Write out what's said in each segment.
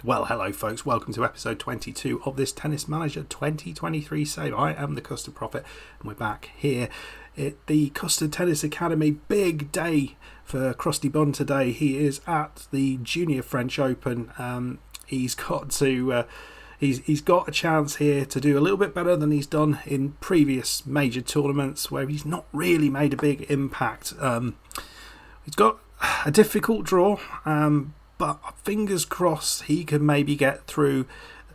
Well, hello folks, welcome to episode 22 of this Tennis Manager 2023 save. I am the Custard Prophet and we're back here at the Custard Tennis Academy. Big day for Crusty Bun today. He is at the Junior French Open. He's got a chance here to do a little bit better than he's done in previous major tournaments where he's not really made a big impact. He's got a difficult draw, but fingers crossed he can maybe get through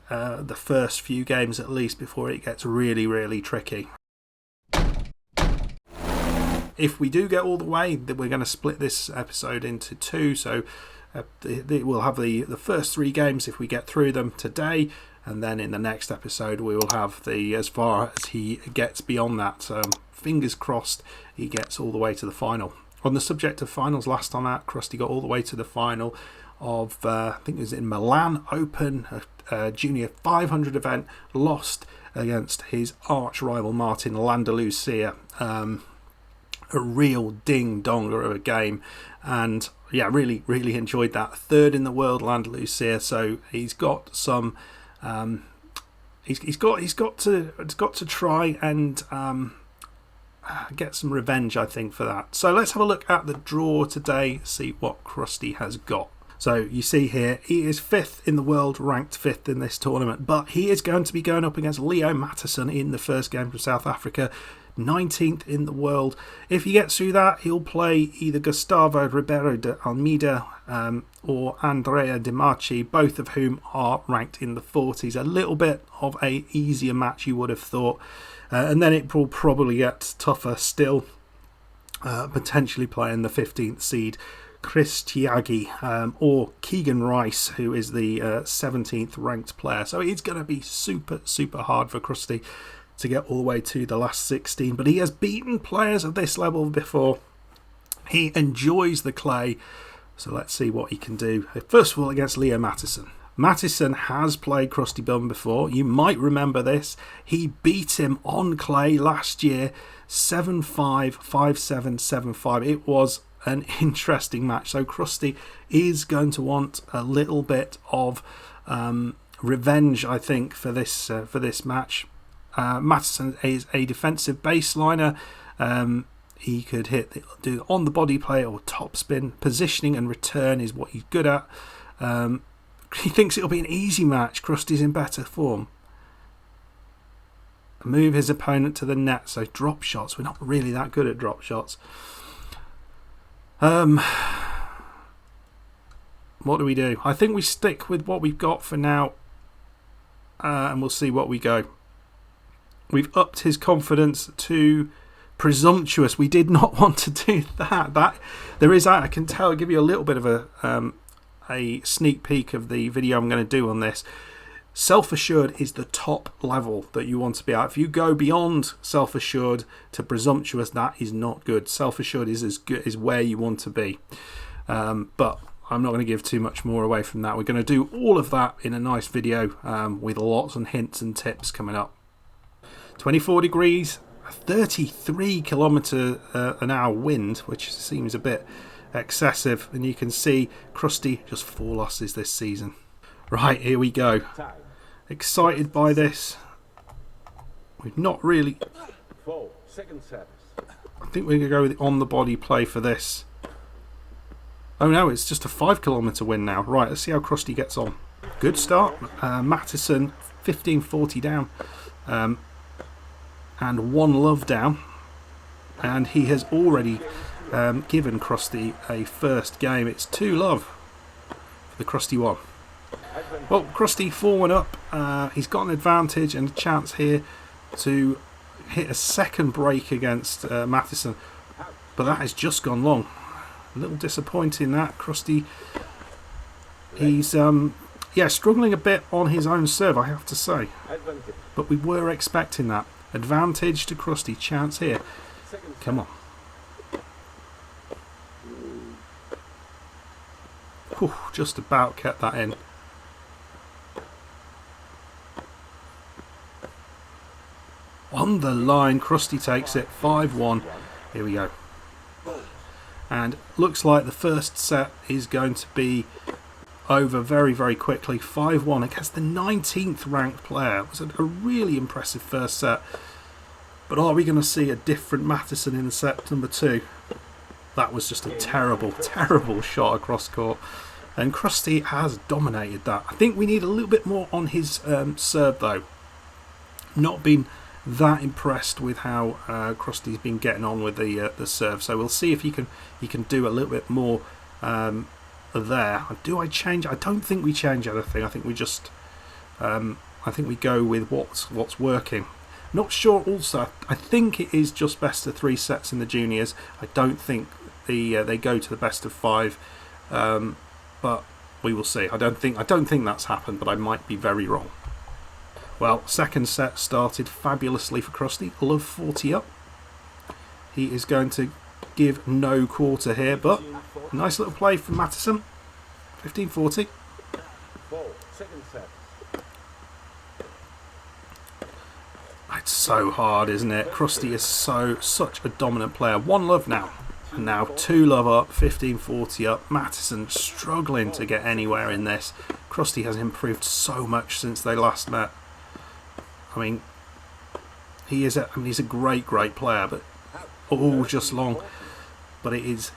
the first few games at least before it gets really tricky. If we do get all the way, then we're going to split this episode into two. So we'll have the first three games if we get through them today, and then in the next episode we will have as far as he gets beyond that. Fingers crossed he gets all the way to the final. On the subject of finals, last time out, Crusty got all the way to the final of, I think it was in Milan Open, a junior 500 event, lost against his arch rival Martin Landalucia. A real ding-donger of a game, and yeah, really enjoyed that. Third in the world, Landalucia, so he's got some he's got to try and get some revenge, I think, for that. So let's have a look at the draw today, see what Crusty has got. So you see here, he is 5th in the world, ranked 5th in this tournament, but he is going to be going up against Leo Mattisson in the first game from South Africa, 19th in the world. If he gets through that, he'll play either Gustavo Ribeiro de Almeida or Andrea Di Marchi, both of whom are ranked in the 40s. A little bit of a easier match, you would have thought. And then it will probably get tougher still, potentially playing the 15th seed Chris Tiagi or Keegan Rice, who is the 17th ranked player. So it's going to be super hard for Crusty to get all the way to the last 16. But he has beaten players of this level before. He enjoys the clay. So let's see what he can do. First of all, against Leo Mattisson. Mattisson has played Crusty Bun before. You might remember this. He beat him on clay last year, 7-5, 5-7, 7-5. It was an interesting match. So Crusty is going to want a little bit of revenge, I think, for this match. Mattisson is a defensive baseliner. He could do on the body play or topspin. Positioning and return is what he's good at. He thinks it'll be an easy match. Crusty's in better form. Move his opponent to the net. So drop shots. We're not really that good at drop shots. What do we do? I think we stick with what we've got for now, and we'll see what we go. We've upped his confidence to presumptuous. We did not want to do that. There is, I can tell, I'll give you a little bit of a sneak peek of the video I'm going to do on this. Self-assured is the top level that you want to be at. If you go beyond self-assured to presumptuous, that is not good. Self-assured is where you want to be. But I'm not going to give too much more away from that. We're going to do all of that in a nice video with lots of hints and tips coming up. 24 degrees, 33 kilometre an hour wind, which seems a bit excessive. And you can see Crusty just 4 losses this season. Right, here we go. Excited by this. We've not really... I think we're going to go with the on-the-body play for this. Oh no, it's just a 5 kilometre win now. Right, let's see how Crusty gets on. Good start. Mattisson, 15-40 down. And 1 love down. And he has already given Crusty a first game. It's 2 love for the Crusty one. Well, Crusty 4-1 up. He's got an advantage and a chance here to hit a second break against Mattisson, but that has just gone long. A little disappointing that. Crusty, he's struggling a bit on his own serve, I have to say, but we were expecting that. Advantage to Crusty, chance here. Come on. Whew, just about kept that in. On the line, Crusty takes it 5-1. Here we go. And looks like the first set is going to be over very, very quickly. 5-1 against the 19th ranked player. It was a really impressive first set. But are we going to see a different Matheson in set number 2? That was just a terrible, terrible shot across court. And Crusty has dominated that. I think we need a little bit more on his serve though. Not been that impressed with how Crusty's been getting on with the serve. So we'll see if he can do a little bit more there. Do I change? I don't think we change anything. I think we just I think we go with what's working. Not sure also. I think it is just best of 3 sets in the juniors. I don't think they go to the best of 5. But we will see. I don't think that's happened, but I might be very wrong. Well, second set started fabulously for Crusty. Love 40 up. He is going to give no quarter here, but nice little play from Matheson. 15-40. Second set. It's so hard, isn't it? Crusty is such a dominant player. 1 love now. And now 2 love up, 15-40 up. Matheson struggling to get anywhere in this. Crusty has improved so much since they last met. I mean, he's a great player, but just long. But it's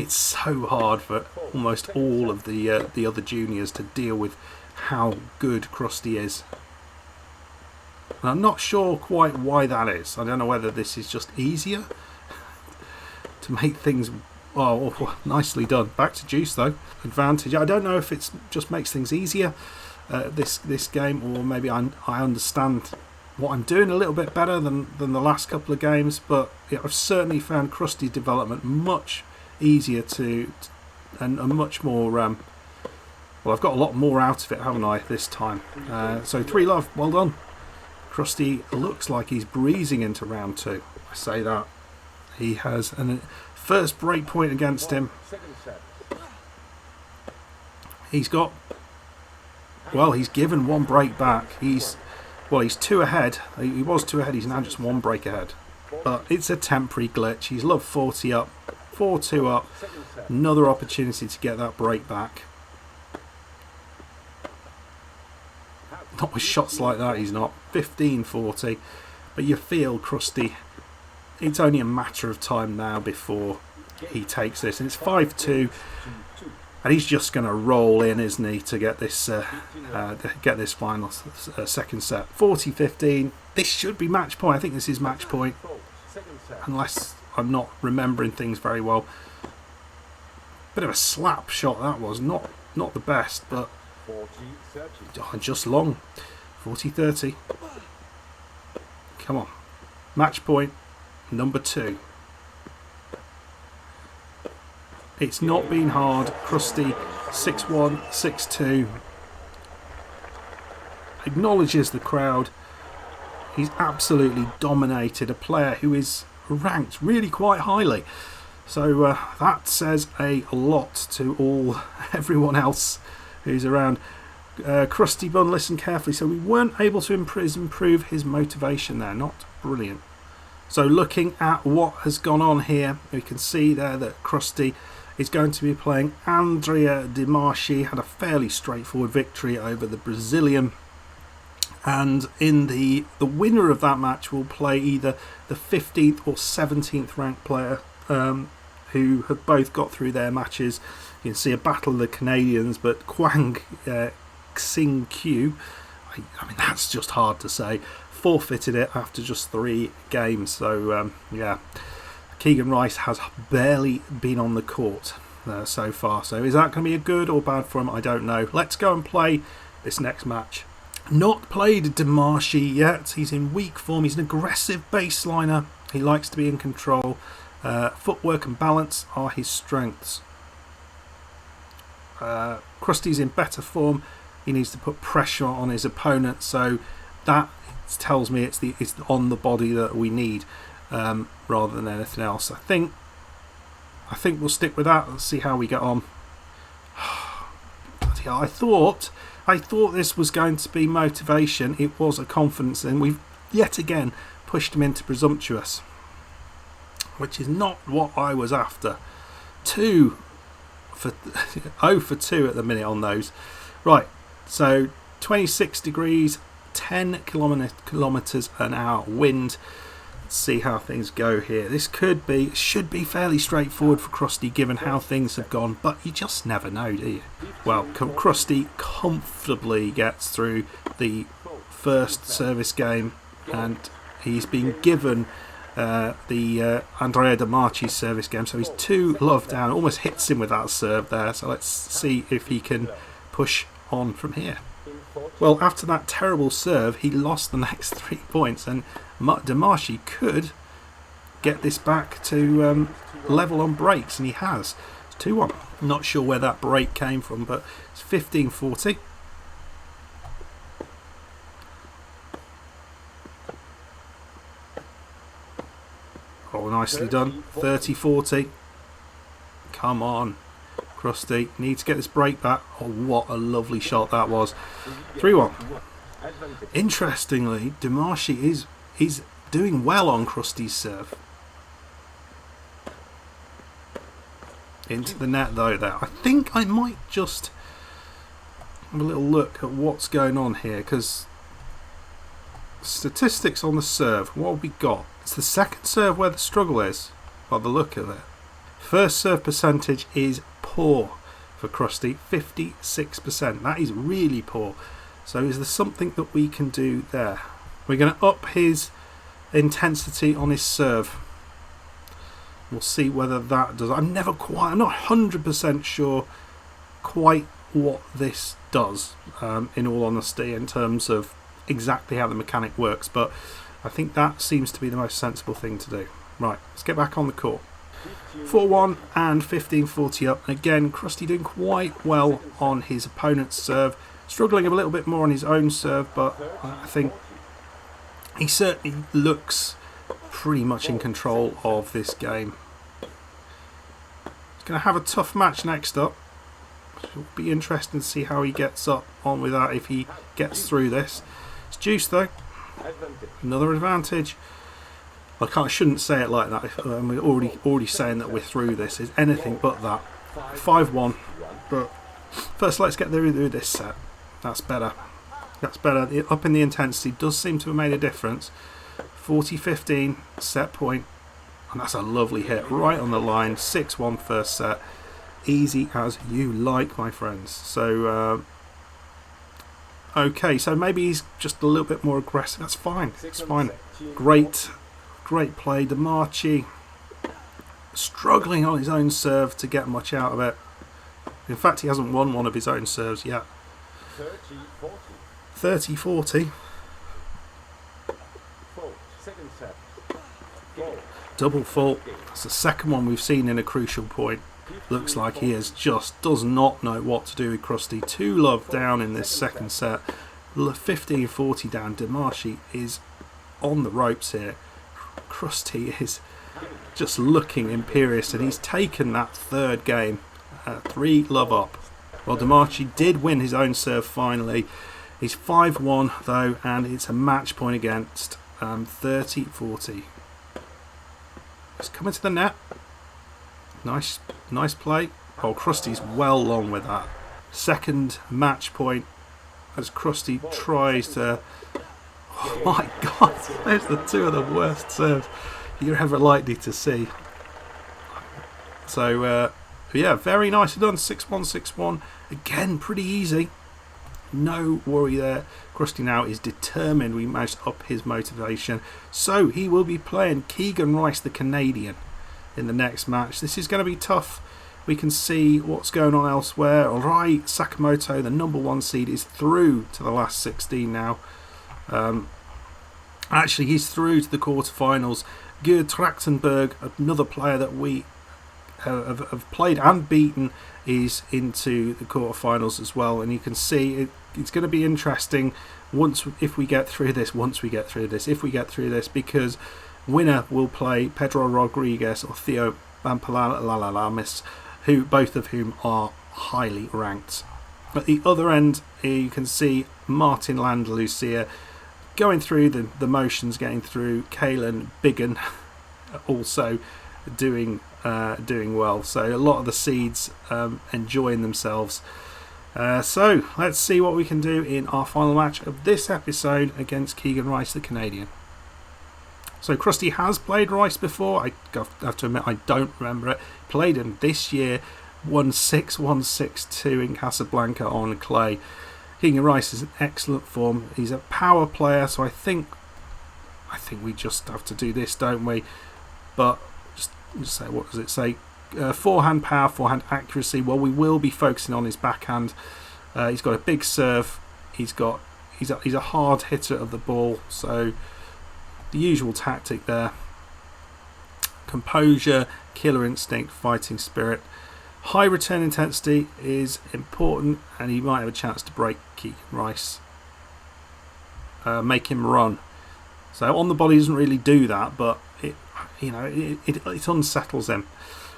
so hard for almost all of the other juniors to deal with how good Crusty is. And I'm not sure quite why that is. I don't know whether this is just easier to make things. Oh, nicely done. Back to Juice though. Advantage. I don't know if it just makes things easier this game, or maybe I understand what I'm doing a little bit better than the last couple of games. But yeah, I've certainly found Crusty's development much easier and much more. Well, I've got a lot more out of it, haven't I, this time? So 3 love. Well done. Crusty looks like he's breezing into round 2. I say that. He has a first break point against him. He's got, well, he's given 1 break back. He's 2 ahead. He was 2 ahead. He's now just 1 break ahead. But it's a temporary glitch. He's loved 40 up, 4-2 up. Another opportunity to get that break back. Not with shots like that, he's not. 15-40. But you feel Crusty, it's only a matter of time now before he takes this. And it's 5-2. And he's just going to roll in, isn't he, to get this final second set. 40-15. This should be match point. I think this is match point. Unless I'm not remembering things very well. Bit of a slap shot that was. Not the best, but just long. 40-30. Come on. Match point number 2. It's not been hard. Crusty 6-1, 6-2. Acknowledges the crowd. He's absolutely dominated a player who is ranked really quite highly. So that says a lot to everyone else who's around. Crusty Bun, listen carefully. So we weren't able to improve his motivation there. Not brilliant. So looking at what has gone on here, we can see there that Crusty is going to be playing Andrea Di Marchi. Had a fairly straightforward victory over the Brazilian. And in the winner of that match will play either the 15th or 17th ranked player who have both got through their matches. You can see a battle of the Canadians, but Kwang Xing Q, I mean, that's just hard to say, forfeited it after just 3 games. So yeah, Keegan Rice has barely been on the court so far. So is that going to be a good or bad for him? I don't know. Let's go and play this next match. Not played Di Marchi yet. He's in weak form. He's an aggressive baseliner. He likes to be in control. Footwork and balance are his strengths. Crusty's in better form. He needs to put pressure on his opponent. So that tells me it's on the body that we need rather than anything else. I think we'll stick with that. Let's see how we get on. I thought this was going to be motivation. It was a confidence, and we've yet again pushed him into presumptuous, which is not what I was after. 2 for 0 for 2 at the minute on those. Right, so 26 degrees, 10 kilometers an hour wind. Let's see how things go here. This should be fairly straightforward for Crusty given how things have gone, but you just never know, do you? Well, Crusty comfortably gets through the first service game, and he's been given the Andrea Di Marchi's service game, so he's 2 love down. Almost hits him with that serve there, so let's see if he can push on from here. Well, after that terrible serve, he lost the next 3 points, and Di Marchi could get this back to level on breaks, and he has. It's 2-1. Not sure where that break came from, but it's 15-40. Oh, nicely done. 30-40. Come on, Crusty. Need to get this break back. Oh, what a lovely shot that was. 3-1. Interestingly, Di Marchi is doing well on Crusty's serve. Into the net though there. I think I might just have a little look at what's going on here, because statistics on the serve, what have we got? It's the second serve where the struggle is, by the look of it. First serve percentage is poor for Crusty, 56%. That is really poor. So is there something that we can do there? We're going to up his intensity on his serve. We'll see whether that does. I'm not 100% sure quite what this does, in all honesty, in terms of exactly how the mechanic works, but I think that seems to be the most sensible thing to do. Right, let's get back on the court. 4-1 and 15-40 up. And again, Crusty doing quite well on his opponent's serve, struggling a little bit more on his own serve, but I think he certainly looks pretty much in control of this game. He's going to have a tough match next up. It'll be interesting to see how he gets on with that if he gets through this. It's juice though. Another advantage. I shouldn't say it like that. We're already saying that we're through this. Is anything but that. 5-1. But first, let's get through this set. That's better. That's better. Up in the intensity does seem to have made a difference. 40-15 set point, and that's a lovely hit right on the line. 6-1 first set. Easy as you like, my friends. So okay, so maybe he's just a little bit more aggressive. That's fine. It's fine. Great play. Di Marchi struggling on his own serve to get much out of it. In fact, he hasn't won one of his own serves yet. 30-40. Double fault. That's the second one we've seen in a crucial point. Looks like he does not know what to do with Crusty. 2 love down in this second set. 15-40 down. Di Marchi is on the ropes here. Crusty is just looking imperious, and he's taken that third game. 3 love up. Well, Di Marchi did win his own serve finally. He's 5-1 though, and it's a match point against 30-40. He's coming to the net. Nice play. Oh, Crusty's well long with that. Second match point as Crusty tries to... Oh my God, those are 2 of the worst serves you're ever likely to see. So, yeah, very nicely done. 6-1, 6-1. Again, pretty easy. No worry there. Crusty now is determined. We managed to up his motivation. So, he will be playing Keegan Rice, the Canadian, in the next match. This is going to be tough. We can see what's going on elsewhere. Alright, Sakamoto, the number 1 seed, is through to the last 16 now. Actually, he's through to the quarterfinals. Gerd Trachtenberg, another player that we have played and beaten, is into the quarterfinals as well. And you can see it's going to be interesting if we get through this, because winner will play Pedro Rodriguez or Theo Bampalalamis, both of whom are highly ranked. At the other end, you can see Martin Landalucia going through the motions, getting through. Kalen Biggin also doing well. So a lot of the seeds enjoying themselves. So let's see what we can do in our final match of this episode against Keegan Rice, the Canadian. So Crusty has played Rice before. I have to admit I don't remember it. Played him this year, won 6-1, 6-2 in Casablanca on clay. Keegan Rice is in excellent form. He's a power player, so I think we just have to do this, don't we? But just say, what does it say? Forehand power, forehand accuracy. Well, we will be focusing on his backhand. He's got a big serve. He's a hard hitter of the ball. So the usual tactic there. Composure, killer instinct, fighting spirit. High return intensity is important, and he might have a chance to break Keegan Rice. Make him run. So on the body doesn't really do that, but it unsettles him.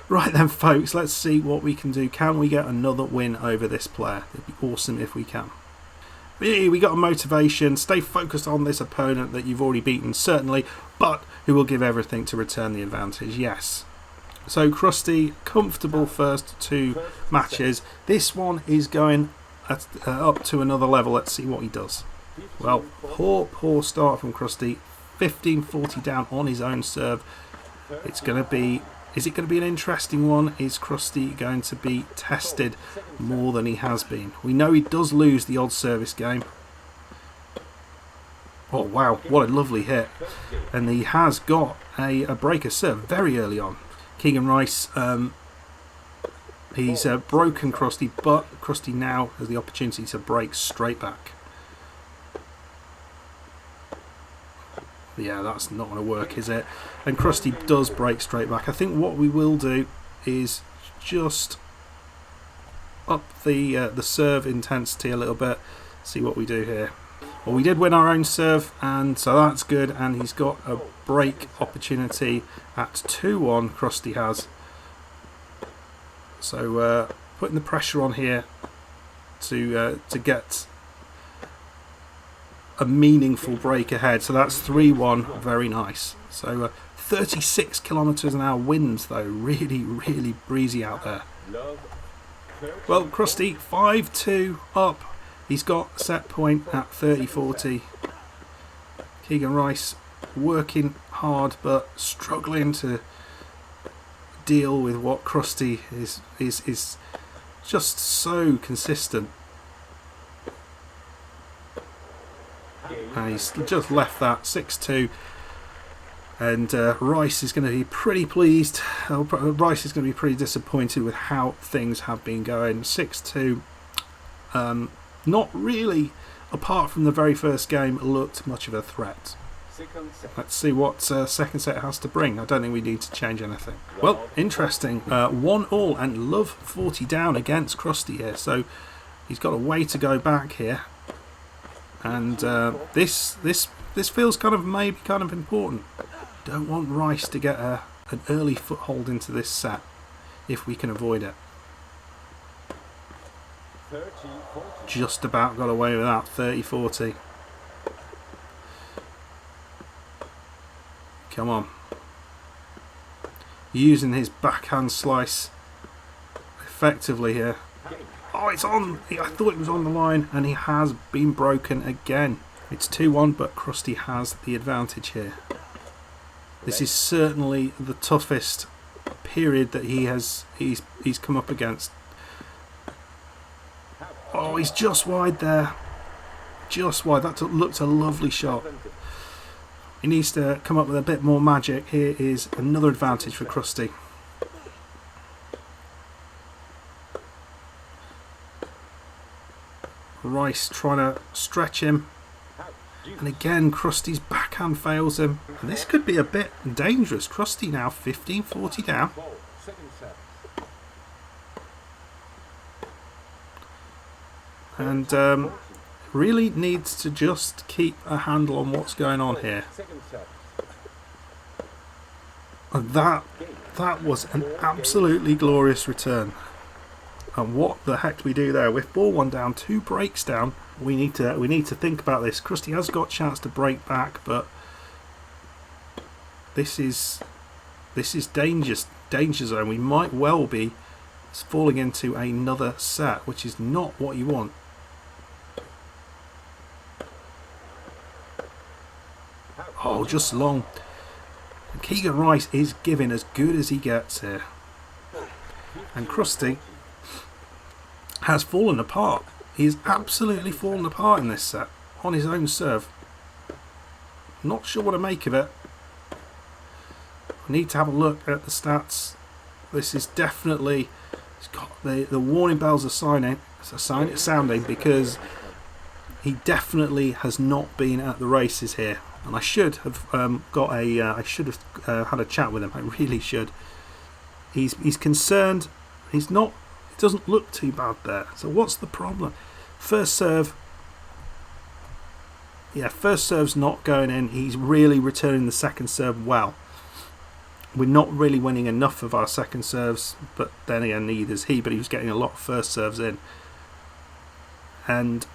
Right then, folks, let's see what we can do. Can we get another win over this player? It'd be awesome if we can. But yeah, we got a motivation. Stay focused on this opponent that you've already beaten, certainly, but who will give everything to return the advantage. Yes. So Crusty, comfortable first 2 matches. This one is going up to another level. Let's see what he does. Well, poor start from Crusty. 15-40 down on his own serve. Is it going to be an interesting one? Is Crusty going to be tested more than he has been? We know he does lose the odd service game. Oh wow, what a lovely hit. And he has got a breaker serve very early on. Keegan Rice, he's broken Crusty, but Crusty now has the opportunity to break straight back. Yeah, that's not going to work, is it? And Crusty does break straight back. I think what we will do is just up the serve intensity a little bit. See what we do here. Well, we did win our own serve, and so that's good. And he's got a break opportunity at 2-1. Crusty has. So putting the pressure on here to get a meaningful break ahead. So that's 3-1. Very nice. So 36 kilometers an hour winds, though. Really, really breezy out there. Well, Crusty 5-2 up. He's got set point at 30-40. Keegan Rice working hard but struggling to deal with what Crusty is just so consistent. And he's just left that 6-2. And Rice is going to be pretty pleased. Rice is going to be pretty disappointed with how things have been going. 6-2. Not really, apart from the very first game, looked much of a threat. Let's see what second set has to bring. I don't think we need to change anything. Well, interesting. 1-1 and Love 40 down against Crusty here. So he's got a way to go back here. And this feels maybe kind of important. Don't want Rice to get an early foothold into this set if we can avoid it. Just about got away with that. 30-40. Come on. Using his backhand slice effectively here. Oh, it's on. I thought it was on the line, and he has been broken again. It's 2-1, but Crusty has the advantage here. This is certainly the toughest period that he's come up against. Oh, he's just wide there. Just wide. That looked a lovely shot. He needs to come up with a bit more magic. Here is another advantage for Crusty. Rice trying to stretch him. And again, Crusty's backhand fails him. And this could be a bit dangerous. Crusty now 15-40 down. And really needs to just keep a handle on what's going on here. And that was an absolutely glorious return. And what the heck do we do there? With 4-1 down, 2 breaks down. We need to think about this. Crusty has got a chance to break back, but this is This is danger zone. We might well be falling into another set, which is not what you want. Oh, just long. And Keegan Rice is giving as good as he gets here. And Crusty has fallen apart. He has absolutely fallen apart in this set on his own serve. Not sure what to make of it. I need to have a look at the stats. This is definitely, it's got the warning bells are sounding, because he definitely has not been at the races here. And I should have had a chat with him. I really should. He's concerned. He's not. It doesn't look too bad there. So what's the problem? First serve. Yeah, first serve's not going in. He's really returning the second serve well. We're not really winning enough of our second serves, but then again, neither is he. But he was getting a lot of first serves in, and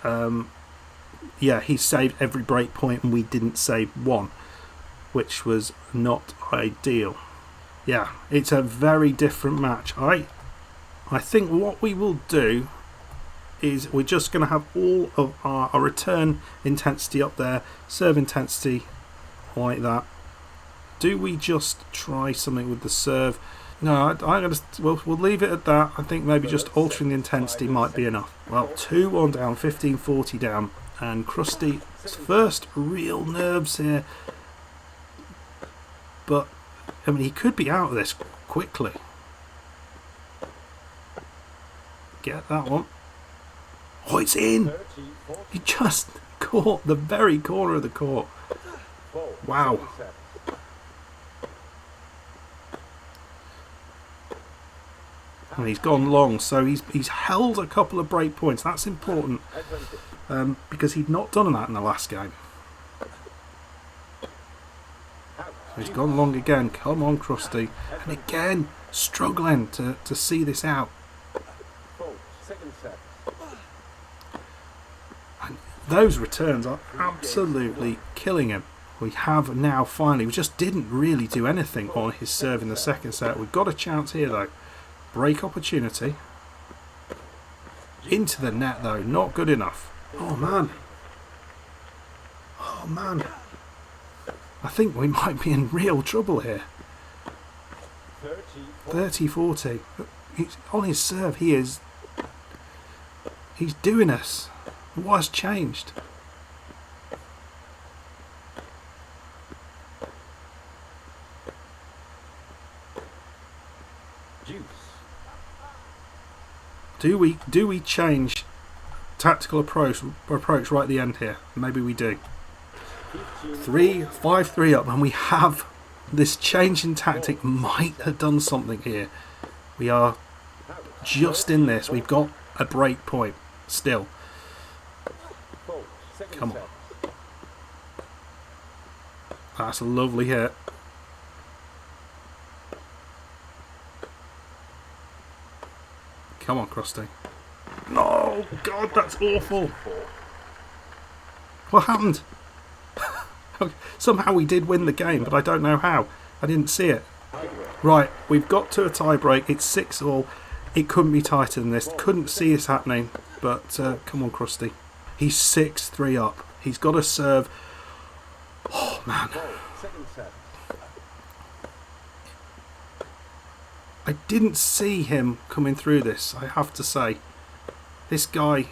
yeah, he saved every break point, and we didn't save one, which was not ideal. Yeah, it's a very different match. I think what we will do is we're just going to have all of our return intensity up there, serve intensity like that. Do we just try something with the serve? No, we'll leave it at that. I think maybe just altering the intensity might be enough. Well, 2-1 down, 15-40 down, and Crusty's first real nerves here. But I mean, he could be out of this quickly. Get that one. Oh, it's in! He just caught the very corner of the court. Wow. And he's gone long, so he's held a couple of break points. That's important, because he'd not done that in the last game. So he's gone long again. Come on, Crusty. And again, struggling to see this out. And those returns are absolutely killing him. We have now finally, we just didn't really do anything on his serve in the second set. We've got a chance here though. Break opportunity. Into the net though, not good enough. Oh man. Oh man. I think we might be in real trouble here. 30-40. On his serve, he's doing us. What has changed? Do we change tactical approach right at the end here? Maybe we do. 5-3 up, and we have this change in tactic might have done something here. We are just in this. We've got a break point still. Come on. That's a lovely hit. Come on, Crusty. No, God, that's awful. What happened? Somehow we did win the game, but I don't know how. I didn't see it. Right, we've got to a tie break. It's 6-all. It couldn't be tighter than this. Couldn't see this happening. But come on, Crusty. He's 6-3 up. He's got to serve. Oh, man. I didn't see him coming through this, I have to say. This guy...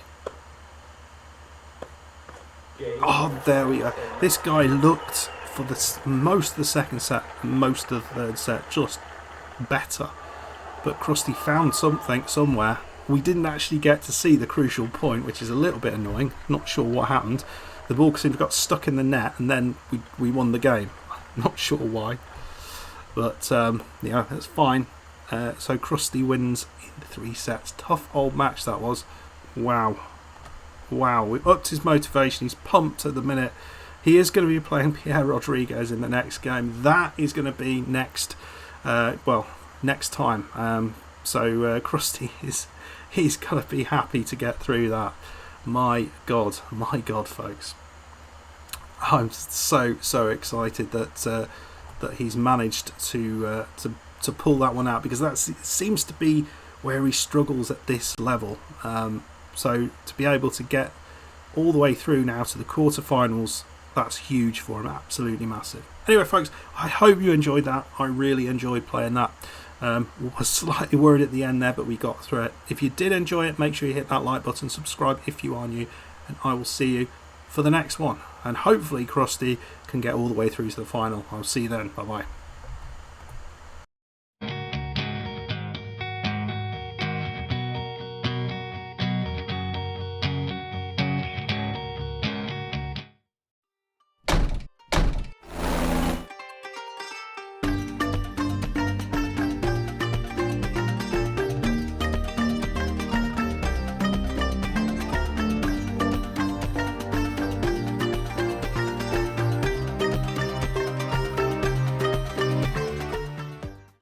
Oh, there we go. This guy looked for most of the second set, most of the third set, just better. But Crusty found something somewhere. We didn't actually get to see the crucial point, which is a little bit annoying. Not sure what happened. The ball seemed to got stuck in the net, and then we won the game. Not sure why. But, yeah, that's fine. So Crusty wins in 3 sets. Tough old match that was. Wow. Wow, we upped his motivation. He's pumped at the minute. He is going to be playing Pierre Rodriguez in the next game. That is going to be next, next time. So Crusty he's going to be happy to get through that. My God, folks. I'm so excited that that he's managed to pull that one out, because that seems to be where he struggles at this level. So to be able to get all the way through now to the quarterfinals, that's huge for him, absolutely massive. Anyway, folks, I hope you enjoyed that. I really enjoyed playing that. Was slightly worried at the end there, but we got through it. If you did enjoy it, make sure you hit that like button, subscribe if you are new, and I will see you for the next one. And hopefully Crusty can get all the way through to the final. I'll see you then. Bye bye.